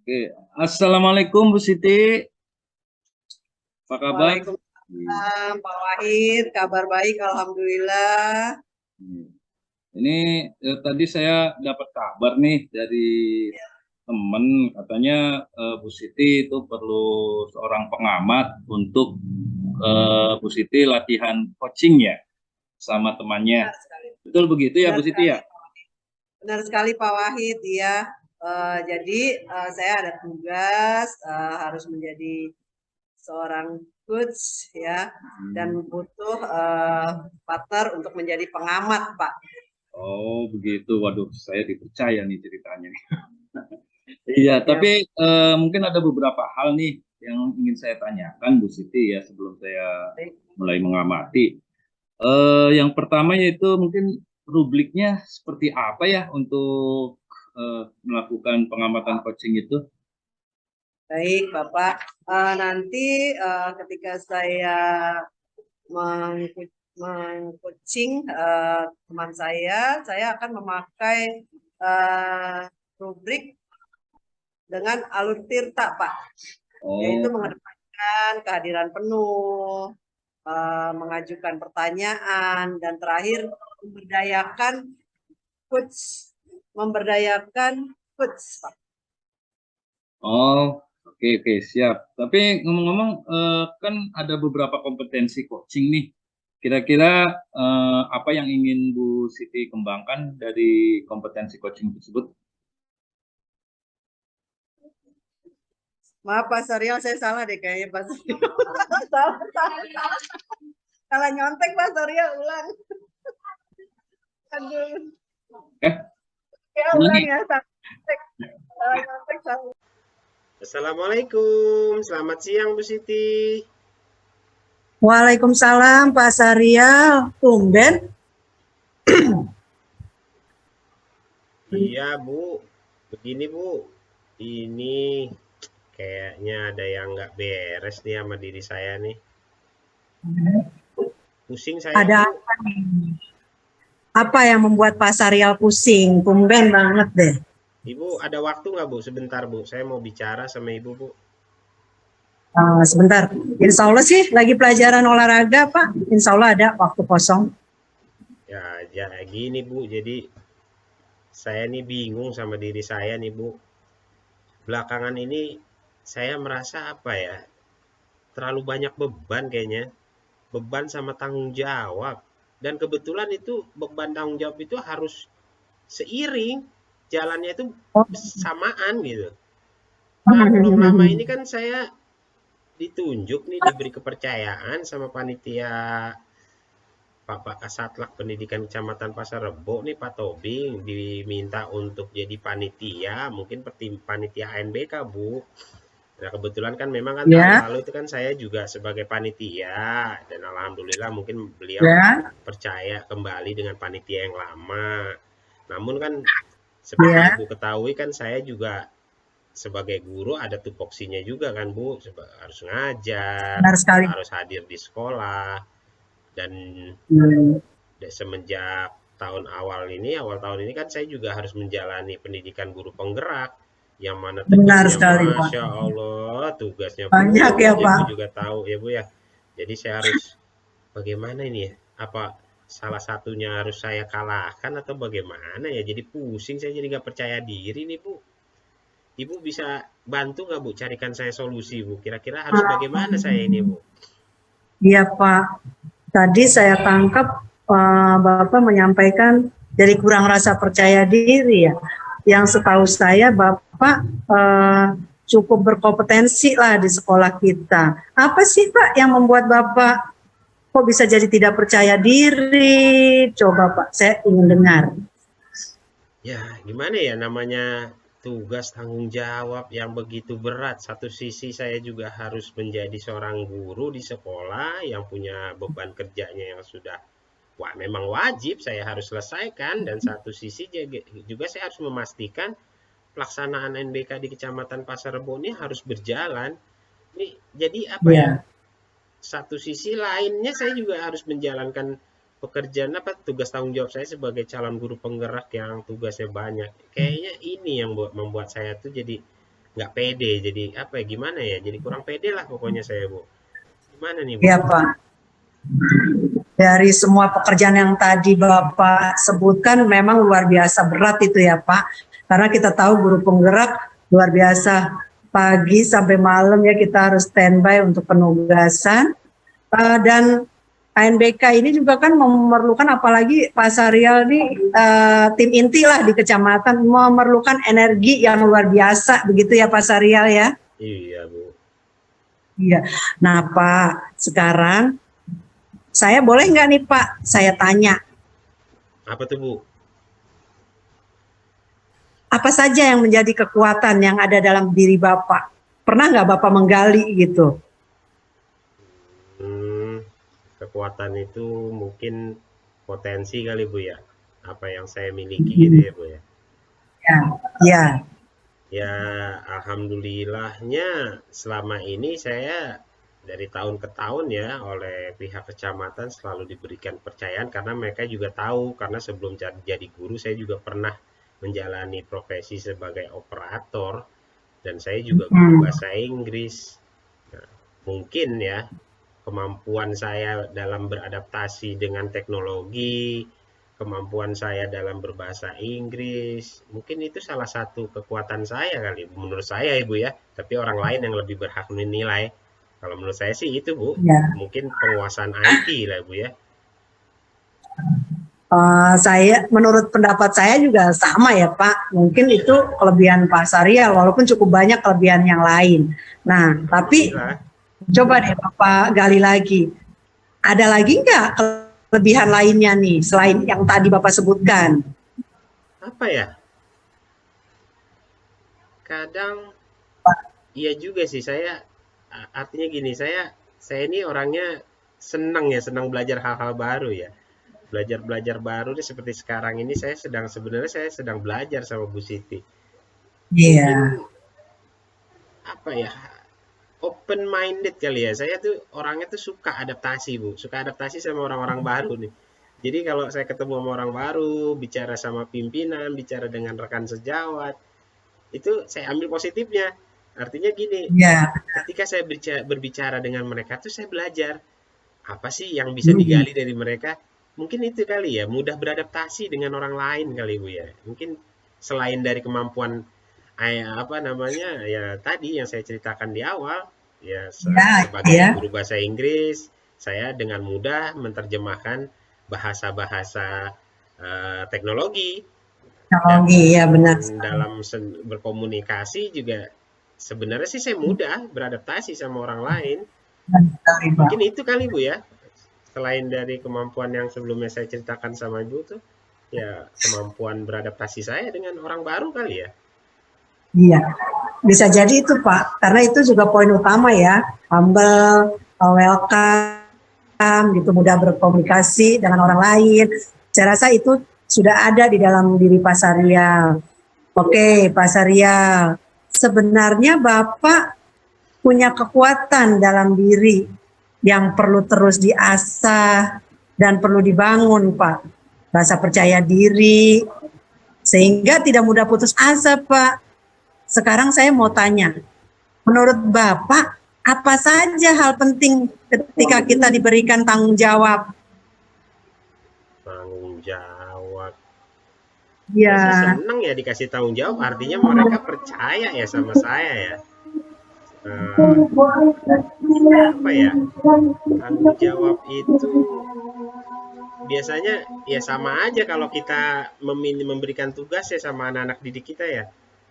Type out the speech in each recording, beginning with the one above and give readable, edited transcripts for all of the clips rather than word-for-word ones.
Oke. Assalamualaikum Bu Siti, apa kabar? Waalaikumsalam, Pak Wahid. Kabar baik, alhamdulillah. Ini tadi saya dapat kabar nih dari temen, katanya Bu Siti itu perlu seorang pengamat untuk Bu Siti latihan coaching ya sama temannya. Benar sekali. Betul begitu ya Benar Bu Siti sekali, ya? Pak Wahid. Benar sekali, Pak Wahid. Iya. Jadi saya ada tugas harus menjadi seorang coach ya, dan butuh partner untuk menjadi pengamat, Pak. Oh begitu, waduh saya dipercaya nih ceritanya. Iya, Ya, tapi mungkin ada beberapa hal nih yang ingin saya tanyakan Bu Siti ya sebelum saya baik. mulai mengamati. Yang pertama yaitu mungkin rubriknya seperti apa ya untuk melakukan pengamatan coaching itu? Baik, Bapak. Nanti ketika saya mengcoaching teman saya akan memakai uh, rubrik dengan alur tirta, Pak, yaitu Oh, mengedepankan kehadiran penuh, mengajukan pertanyaan, dan terakhir memberdayakan coach, memberdayakan coach, Pak. oh, oke oke siap. Tapi ngomong-ngomong, kan ada beberapa kompetensi coaching nih. Kira-kira apa yang ingin Bu Siti kembangkan dari kompetensi coaching tersebut? Maaf Pak Saryal, saya salah deh kayaknya Pak Saryal. salah, salah. Salah nyontek Pak Saryal, ulang. Aduh. Eh, Ya ulang ulangi. ya, salah nyontek, salah. Assalamualaikum, selamat siang Bu Siti. Waalaikumsalam Pak Saryal, tumben. Iya Bu, begini Bu, ini kayaknya ada yang nggak beres nih sama diri saya nih. Pusing saya Ada Bu. apa nih? Apa yang membuat Pak Saryal pusing? Tumben banget deh. Ibu ada waktu nggak Bu? Sebentar Bu, saya mau bicara sama Ibu Bu. Sebentar, Insya Allah sih lagi pelajaran olahraga Pak. Insya Allah ada waktu kosong. Ya gini Bu, jadi saya nih bingung sama diri saya nih Bu. Belakangan ini saya merasa apa ya, terlalu banyak beban kayaknya. Beban sama tanggung jawab. Dan kebetulan itu beban tanggung jawab itu harus seiring, jalannya itu samaan gitu. Nah, belum lama ini kan saya ditunjuk nih, diberi kepercayaan sama panitia Bapak Kasatlak Pendidikan Kecamatan Pasar Rebo nih Pak Tobing, diminta untuk jadi panitia, mungkin panitia ANBK Bu. Nah, kebetulan kan memang kan tahun Ya, lalu itu kan saya juga sebagai panitia, dan alhamdulillah mungkin beliau ya, percaya kembali dengan panitia yang lama. Namun kan seperti ya. Ibu ketahui kan saya juga sebagai guru ada tupoksinya juga kan Bu, harus ngajar, Benar sekali. harus hadir di sekolah, dan Hmm. semenjak awal tahun ini kan saya juga harus menjalani pendidikan guru penggerak, yang mana Benar tugasnya sekali Pak. Masya Allah, tugasnya Banyak ya banyak, Ibu Pak. juga tahu ya Bu ya. Jadi saya harus bagaimana ini ya? Apa salah satunya harus saya kalahkan atau bagaimana ya? Jadi pusing, saya jadi nggak percaya diri nih Bu. Ibu bisa bantu nggak Bu carikan saya solusi Bu? Kira-kira harus bagaimana saya ini Bu? Iya Pak. Tadi saya tangkap Bapak menyampaikan jadi kurang rasa percaya diri ya. Yang setahu saya Bapak cukup berkompetensi lah di sekolah kita. Apa sih Pak yang membuat Bapak kok bisa jadi tidak percaya diri? Coba Pak, saya ingin dengar. Ya, gimana ya, namanya tugas tanggung jawab yang begitu berat. Satu sisi saya juga harus menjadi seorang guru di sekolah yang punya beban kerjanya yang sudah memang wajib saya harus selesaikan, dan satu sisi juga saya harus memastikan pelaksanaan NBK di Kecamatan Pasar Rebo ini harus berjalan. Ini jadi apa ya? Ya, Satu sisi lainnya saya juga harus menjalankan pekerjaan tugas tanggung jawab saya sebagai calon guru penggerak yang tugasnya banyak. Kayaknya ini yang membuat saya tuh jadi nggak pede. Jadi apa ya, gimana ya? Jadi kurang pede lah pokoknya saya, Bu. Gimana nih, Bu? Ya Pak, dari semua pekerjaan yang tadi Bapak sebutkan memang luar biasa berat itu ya Pak. Karena kita tahu guru penggerak luar biasa, pagi sampai malam ya kita harus standby untuk penugasan. Dan ANBK ini juga kan memerlukan, apalagi Pak Sarial ini tim inti lah di kecamatan, memerlukan energi yang luar biasa begitu ya Pak Sarial ya. Iya, Bu. Iya. Nah Pak, sekarang saya boleh nggak nih Pak, saya tanya, Apa tuh, Bu? apa saja yang menjadi kekuatan yang ada dalam diri Bapak? Pernah nggak Bapak menggali gitu? Hmm, kekuatan itu mungkin potensi kali, Bu ya. Apa yang saya miliki gitu ya, Bu ya. Ya, ya, Ya, alhamdulillahnya selama ini saya dari tahun ke tahun ya oleh pihak kecamatan selalu diberikan kepercayaan karena mereka juga tahu karena sebelum jadi guru saya juga pernah menjalani profesi sebagai operator dan saya juga guru bahasa Inggris. Nah, mungkin ya kemampuan saya dalam beradaptasi dengan teknologi, kemampuan saya dalam berbahasa Inggris, mungkin itu salah satu kekuatan saya kali, menurut saya Ibu ya. Tapi orang lain yang lebih berhak menilai. Kalau menurut saya sih itu Bu, ya. mungkin penguasaan IT lah Bu ya. Saya, menurut pendapat saya juga sama ya Pak. Mungkin itu kelebihan Pak Sarial, walaupun cukup banyak kelebihan yang lain. Nah, tapi Alhamdulillah. coba deh Bapak gali lagi. Ada lagi nggak kelebihan lainnya nih selain yang tadi Bapak sebutkan? Apa ya? Kadang iya juga sih saya artinya gini, saya ini orangnya senang ya, senang belajar hal-hal baru ya. Belajar-belajar baru nih seperti sekarang ini sebenarnya saya sedang belajar sama Bu Siti. Mungkin Iya, apa ya? Open minded kali ya. Saya tuh orangnya tuh suka adaptasi, Bu. Suka adaptasi sama orang-orang baru nih. Jadi kalau saya ketemu sama orang baru, bicara sama pimpinan, bicara dengan rekan sejawat, itu saya ambil positifnya. Artinya gini, iya. ketika saya berbicara dengan mereka tuh saya belajar apa sih yang bisa digali dari mereka. Mungkin itu kali ya, mudah beradaptasi dengan orang lain kali Bu ya. Mungkin selain dari kemampuan apa namanya ya tadi yang saya ceritakan di awal ya Iya, sebagai iya. guru bahasa Inggris saya dengan mudah menerjemahkan bahasa-bahasa teknologi dan Teknologi, ya benar. dalam berkomunikasi juga sebenarnya sih saya mudah beradaptasi sama orang lain. Benar sekali, Pak. Mungkin itu kali Bu ya. Selain dari kemampuan yang sebelumnya saya ceritakan sama Ibu tuh, ya kemampuan beradaptasi saya dengan orang baru kali ya. Iya, bisa jadi itu Pak, karena itu juga poin utama ya, humble, welcome, gitu, mudah berkomunikasi dengan orang lain. Saya rasa itu sudah ada di dalam diri Pak Sarial. Oke, Pak Sarial, sebenarnya Bapak punya kekuatan dalam diri yang perlu terus diasah dan perlu dibangun, Pak. Rasa percaya diri, sehingga tidak mudah putus asa, Pak. Sekarang saya mau tanya, menurut Bapak, apa saja hal penting ketika kita diberikan tanggung jawab? Tanggung jawab. Ya, Saya sih senang ya dikasih tanggung jawab, artinya mereka percaya ya sama saya ya. Apa ya? Tanggung jawab itu biasanya ya sama aja kalau kita memberikan tugas ya sama anak-anak didik kita ya.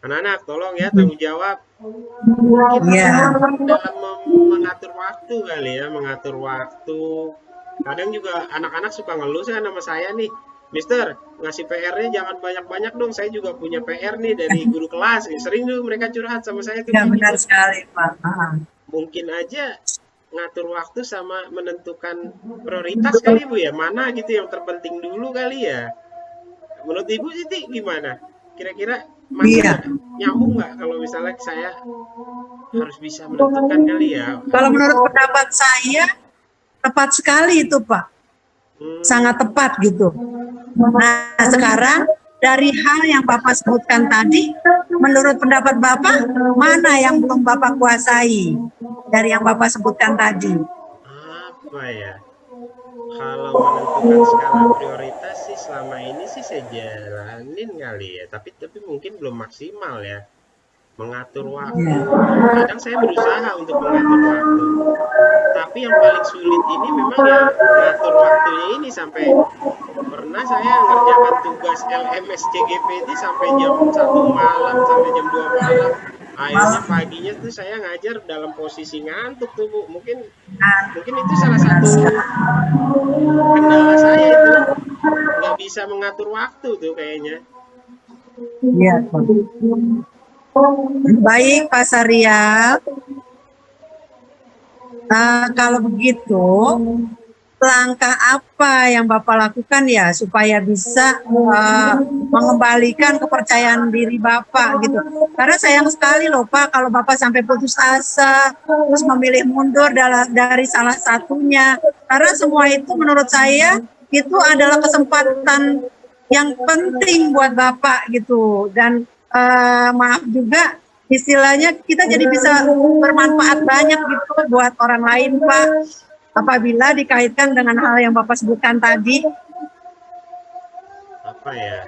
Anak-anak tolong ya tanggung jawab. Mungkin ya, dalam mengatur waktu kali ya, mengatur waktu. Kadang juga anak-anak suka ngeluh kan sama saya nih, Mister, ngasih PR-nya jangan banyak-banyak dong. Saya juga punya PR nih dari guru kelas. Sering tuh mereka curhat sama saya tuh ya gini. benar sekali, Pak. Mungkin aja ngatur waktu sama menentukan prioritas kali Bu ya. Mana gitu yang terpenting dulu kali ya. Menurut Ibu Siti gimana? Kira-kira masuk Iya. nggak? Nyambung nggak kalau misalnya saya harus bisa menentukan kali ya? Kalau menurut pendapat saya, tepat sekali itu, Pak. Sangat tepat gitu. Nah, sekarang dari hal yang Bapak sebutkan tadi, menurut pendapat Bapak, mana yang belum Bapak kuasai dari yang Bapak sebutkan tadi? Apa ya? Kalau menentukan skala prioritas sih selama ini sih saya jalanin kali ya, tapi mungkin belum maksimal ya. Mengatur waktu. Kadang saya berusaha untuk mengatur waktu, tapi yang paling sulit ini memang ya ngatur waktunya ini. Sampai pernah saya ngerjakan tugas LMS CGPT sampai jam 1 malam, sampai jam 2 malam. Akhirnya paginya tuh saya ngajar dalam posisi ngantuk tuh Bu. Mungkin mungkin itu salah satu kendala saya itu, nggak bisa mengatur waktu tuh kayaknya. Iya, Pak. Baik, Pak Saryal. Kalau begitu, langkah apa yang Bapak lakukan ya supaya bisa mengembalikan kepercayaan diri Bapak gitu? Karena sayang sekali loh Pak, kalau Bapak sampai putus asa, terus memilih mundur dari salah satunya. Karena semua itu menurut saya itu adalah kesempatan yang penting buat Bapak gitu. Dan maaf juga, istilahnya kita jadi bisa bermanfaat banyak gitu buat orang lain Pak, apabila dikaitkan dengan hal yang Bapak sebutkan tadi. Apa ya?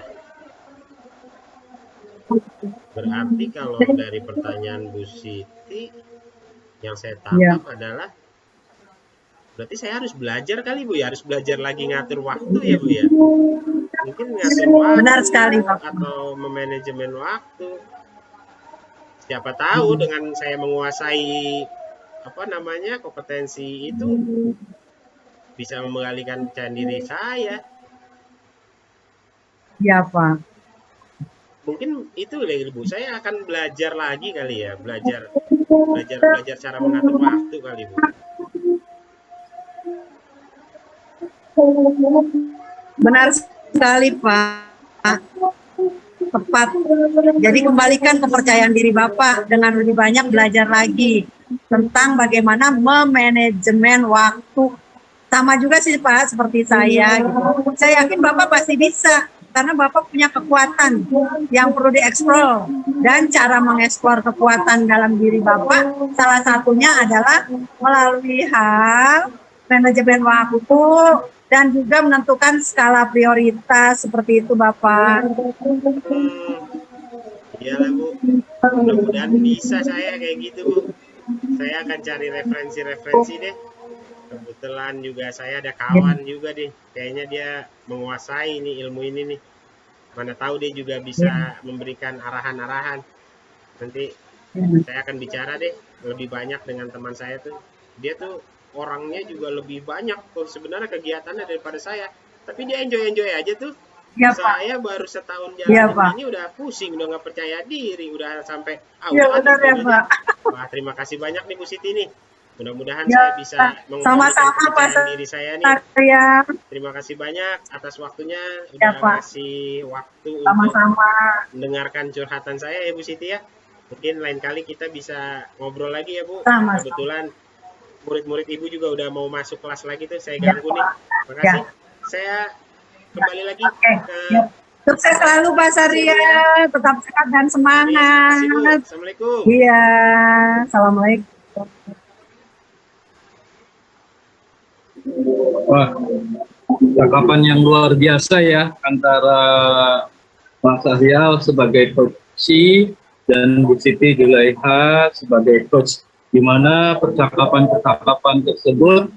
Berarti kalau dari pertanyaan Bu Siti, yang saya tangkap adalah berarti saya harus belajar kali Bu ya, harus belajar lagi ngatur waktu ya Bu ya. Mungkin ngatur waktu. Benar sekali Pak. Atau memanajemen waktu. Siapa tahu dengan saya menguasai kompetensi itu bisa mengalihkan kepercayaan diri saya. Iya Pak. Mungkin itu deh Bu, saya akan belajar lagi kali ya, belajar cara mengatur waktu kali Bu. Benar sekali Pak, tepat. Jadi kembalikan kepercayaan diri Bapak dengan lebih banyak belajar lagi tentang bagaimana memanajemen waktu. Sama juga sih Pak, seperti saya gitu. Saya yakin Bapak pasti bisa, karena Bapak punya kekuatan yang perlu dieksplor. Dan cara mengeksplor kekuatan dalam diri Bapak, salah satunya adalah melalui hal manajemen waktu, dan juga menentukan skala prioritas, seperti itu Bapak. Iyalah Bu, mudah-mudahan bisa saya kayak gitu Bu. Saya akan cari referensi deh. Kebetulan juga saya ada kawan juga deh, kayaknya dia menguasai nih ilmu ini nih. Mana tahu dia juga bisa memberikan arahan-arahan. Nanti saya akan bicara deh lebih banyak dengan teman saya tuh. Dia tuh orangnya juga lebih banyak tuh sebenarnya kegiatannya daripada saya, tapi dia enjoy aja tuh. Ya, saya baru setahun jalan ini udah pusing, udah nggak percaya diri, udah sampai benar ya Pak. Wah, terima kasih banyak nih Bu Siti nih. Mudah-mudahan saya bisa mengembalikan kepercayaan diri saya nih. Terima kasih banyak atas waktunya, udah ngasih waktu untuk mendengarkan curhatan saya ya Bu Siti ya. Mungkin lain kali kita bisa ngobrol lagi ya Bu. Kebetulan murid-murid Ibu juga udah mau masuk kelas lagi tuh, saya ganggu nih. Terima kasih. Saya kembali lagi ke... Sukses selalu Pak Saryal, tetap sehat dan semangat. Terima kasih Bu. Assalamualaikum. Iya, assalamualaikum. Wah, cakapan yang luar biasa ya antara Pak Saryal sebagai coach dan Bu Siti Julaiha sebagai coach, di mana percakapan-percakapan tersebut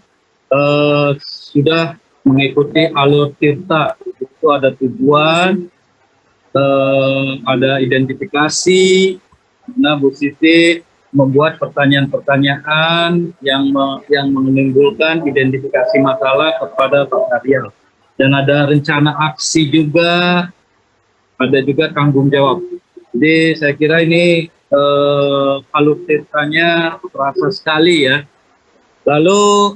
sudah mengikuti alur tirta. Itu ada tujuan, ada identifikasi. Nah, Bu Siti membuat pertanyaan-pertanyaan yang menimbulkan identifikasi masalah kepada Pak Saryal. Dan ada rencana aksi juga, ada juga tanggung jawab. Jadi saya kira ini alur tirtanya terasa sekali ya. Lalu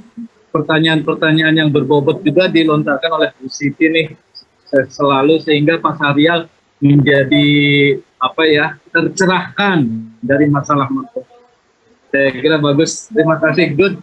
pertanyaan-pertanyaan yang berbobot juga dilontarkan oleh Bu Siti nih selalu, sehingga Pak Saryal menjadi tercerahkan dari masalah-masalah. Saya kira bagus. Terima kasih. Good.